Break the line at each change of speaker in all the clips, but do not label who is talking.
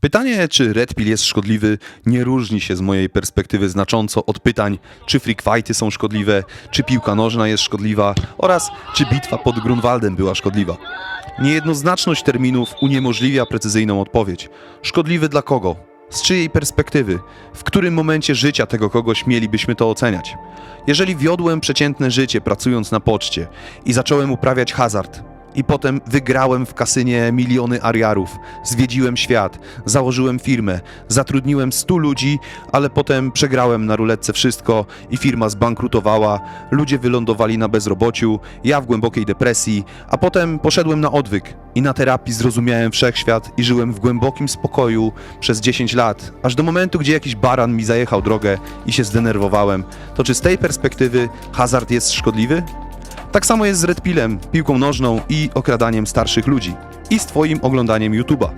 Pytanie, czy Red Pill jest szkodliwy, nie różni się z mojej perspektywy znacząco od pytań, czy freak fighty są szkodliwe, czy piłka nożna jest szkodliwa oraz czy bitwa pod Grunwaldem była szkodliwa. Niejednoznaczność terminów uniemożliwia precyzyjną odpowiedź. Szkodliwy dla kogo? Z czyjej perspektywy? W którym momencie życia tego kogoś mielibyśmy to oceniać? Jeżeli wiodłem przeciętne życie pracując na poczcie i zacząłem uprawiać hazard, i potem wygrałem w kasynie miliony ariarów, zwiedziłem świat, założyłem firmę, zatrudniłem 100 ludzi, ale potem przegrałem na ruletce wszystko i firma zbankrutowała, ludzie wylądowali na bezrobociu, ja w głębokiej depresji, a potem poszedłem na odwyk i na terapii zrozumiałem wszechświat i żyłem w głębokim spokoju przez 10 lat, aż do momentu, gdzie jakiś baran mi zajechał drogę i się zdenerwowałem. To czy z tej perspektywy hazard jest szkodliwy? Tak samo jest z Red Pillem, piłką nożną i okradaniem starszych ludzi. I z twoim oglądaniem YouTube'a.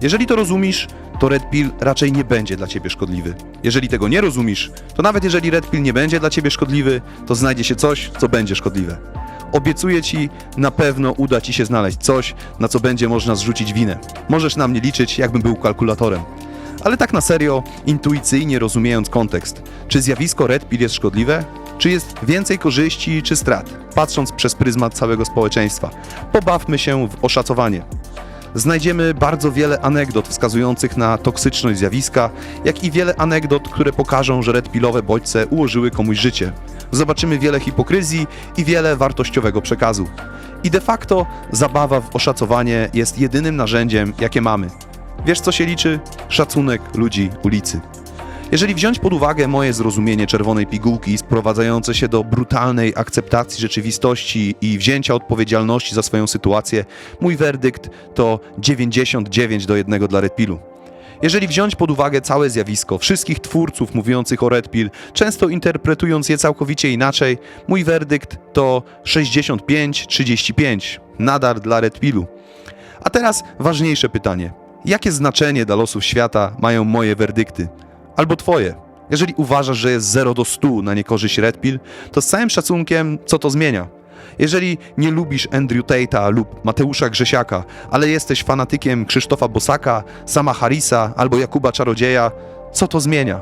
Jeżeli to rozumiesz, to Red Pill raczej nie będzie dla ciebie szkodliwy. Jeżeli tego nie rozumiesz, to nawet jeżeli Red Pill nie będzie dla ciebie szkodliwy, to znajdzie się coś, co będzie szkodliwe. Obiecuję ci, na pewno uda ci się znaleźć coś, na co będzie można zrzucić winę. Możesz na mnie liczyć, jakbym był kalkulatorem. Ale tak na serio, intuicyjnie rozumiejąc kontekst, czy zjawisko Red Pill jest szkodliwe? Czy jest więcej korzyści czy strat? Patrząc przez pryzmat całego społeczeństwa. Pobawmy się w oszacowanie. Znajdziemy bardzo wiele anegdot wskazujących na toksyczność zjawiska, jak i wiele anegdot, które pokażą, że Red Pillowe bodźce ułożyły komuś życie. Zobaczymy wiele hipokryzji i wiele wartościowego przekazu. I de facto zabawa w oszacowanie jest jedynym narzędziem, jakie mamy. Wiesz, co się liczy? Szacunek ludzi ulicy. Jeżeli wziąć pod uwagę moje zrozumienie czerwonej pigułki sprowadzające się do brutalnej akceptacji rzeczywistości i wzięcia odpowiedzialności za swoją sytuację, mój werdykt to 99:1 dla Red Pillu. Jeżeli wziąć pod uwagę całe zjawisko, wszystkich twórców mówiących o Red Pill, często interpretując je całkowicie inaczej, mój werdykt to 65:35, nadal dla Red Pillu. A teraz ważniejsze pytanie. Jakie znaczenie dla losów świata mają moje werdykty? Albo twoje. Jeżeli uważasz, że jest 0-100 na niekorzyść Red Pill, to z całym szacunkiem, co to zmienia? Jeżeli nie lubisz Andrew Tate'a lub Mateusza Grzesiaka, ale jesteś fanatykiem Krzysztofa Bosaka, Sama Harrisa albo Jakuba Czarodzieja, co to zmienia?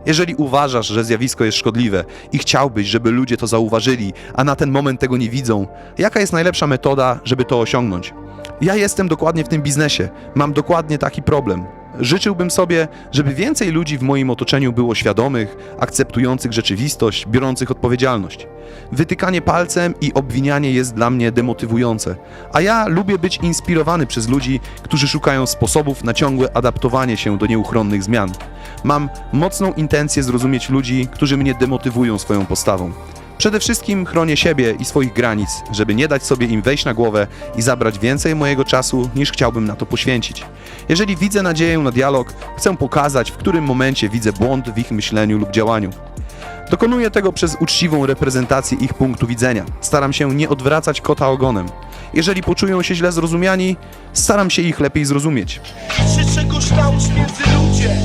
Jeżeli uważasz, że zjawisko jest szkodliwe i chciałbyś, żeby ludzie to zauważyli, a na ten moment tego nie widzą, jaka jest najlepsza metoda, żeby to osiągnąć? Ja jestem dokładnie w tym biznesie, mam dokładnie taki problem. Życzyłbym sobie, żeby więcej ludzi w moim otoczeniu było świadomych, akceptujących rzeczywistość, biorących odpowiedzialność. Wytykanie palcem i obwinianie jest dla mnie demotywujące, a ja lubię być inspirowany przez ludzi, którzy szukają sposobów na ciągłe adaptowanie się do nieuchronnych zmian. Mam mocną intencję zrozumieć ludzi, którzy mnie demotywują swoją postawą. Przede wszystkim chronię siebie i swoich granic, żeby nie dać sobie im wejść na głowę i zabrać więcej mojego czasu, niż chciałbym na to poświęcić. Jeżeli widzę nadzieję na dialog, chcę pokazać, w którym momencie widzę błąd w ich myśleniu lub działaniu. Dokonuję tego przez uczciwą reprezentację ich punktu widzenia. Staram się nie odwracać kota ogonem. Jeżeli poczują się źle zrozumiani, staram się ich lepiej zrozumieć.
Czegoś naucz między ludzie.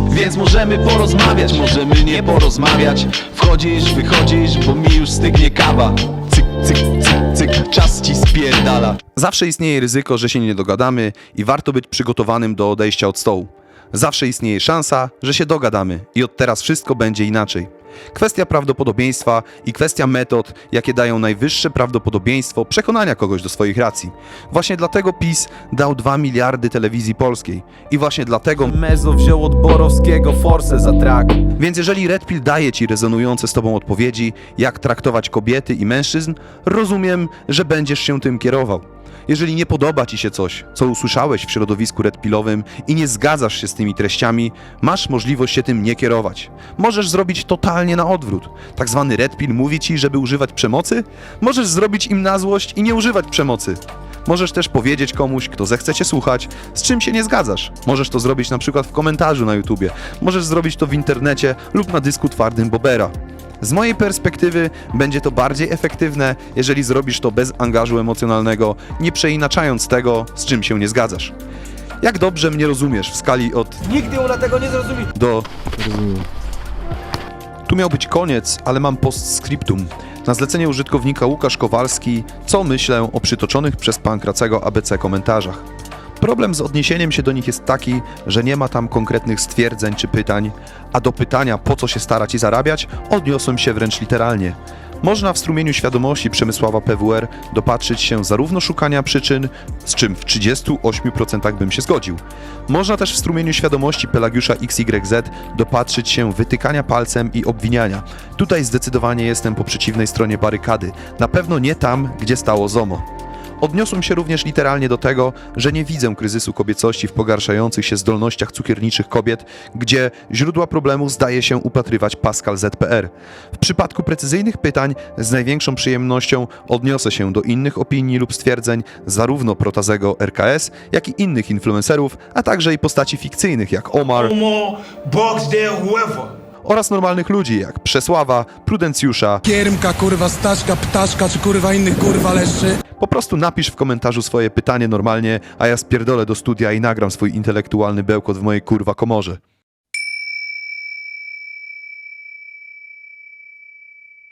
Więc możemy porozmawiać, możemy nie porozmawiać. Wchodzisz, wychodzisz, bo mi już stygnie kawa. Cyk, cyk, cyk, cyk, czas ci spierdala.
Zawsze istnieje ryzyko, że się nie dogadamy i warto być przygotowanym do odejścia od stołu. Zawsze istnieje szansa, że się dogadamy i od teraz wszystko będzie inaczej. Kwestia prawdopodobieństwa i kwestia metod, jakie dają najwyższe prawdopodobieństwo przekonania kogoś do swoich racji. Właśnie dlatego PiS dał 2 miliardy telewizji polskiej. I właśnie dlatego
Mezo wziął od Borowskiego forsę za track.
Więc jeżeli Red Pill daje ci rezonujące z tobą odpowiedzi, jak traktować kobiety i mężczyzn, rozumiem, że będziesz się tym kierował. Jeżeli nie podoba ci się coś, co usłyszałeś w środowisku redpillowym i nie zgadzasz się z tymi treściami, masz możliwość się tym nie kierować. Możesz zrobić totalnie na odwrót. Tak zwany Red Pill mówi ci, żeby używać przemocy? Możesz zrobić im na złość i nie używać przemocy. Możesz też powiedzieć komuś, kto zechce cię słuchać, z czym się nie zgadzasz. Możesz to zrobić na przykład w komentarzu na YouTubie. Możesz zrobić to w internecie lub na dysku twardym Bobera. Z mojej perspektywy będzie to bardziej efektywne, jeżeli zrobisz to bez angażu emocjonalnego, nie przeinaczając tego, z czym się nie zgadzasz. Jak dobrze mnie rozumiesz w skali od
Nigdy ona tego nie zrozumie.
do... Tu miał być koniec, ale mam postscriptum. Na zlecenie użytkownika Łukasz Kowalski, co myślę o przytoczonych przez Pankracego ABC komentarzach. Problem z odniesieniem się do nich jest taki, że nie ma tam konkretnych stwierdzeń czy pytań, a do pytania po co się starać i zarabiać odniosłem się wręcz literalnie. Można w strumieniu świadomości Przemysława PWR dopatrzyć się zarówno szukania przyczyn, z czym w 38% bym się zgodził. Można też w strumieniu świadomości Pelagiusza XYZ dopatrzyć się wytykania palcem i obwiniania. Tutaj zdecydowanie jestem po przeciwnej stronie barykady, na pewno nie tam, gdzie stało ZOMO. Odniosłem się również literalnie do tego, że nie widzę kryzysu kobiecości w pogarszających się zdolnościach cukierniczych kobiet, gdzie źródła problemu zdaje się upatrywać Pascal ZPR. W przypadku precyzyjnych pytań z największą przyjemnością odniosę się do innych opinii lub stwierdzeń zarówno Protazego RKS, jak i innych influencerów, a także i postaci fikcyjnych jak Omar
More bugs there, whoever.
oraz normalnych ludzi jak Przesława, Prudencjusza.
Kiermka, kurwa, Staszka, Ptaszka, czy kurwa innych kurwa leszczy.
Po prostu napisz w komentarzu swoje pytanie normalnie, a ja spierdolę do studia i nagram swój intelektualny bełkot w mojej kurwa komorze.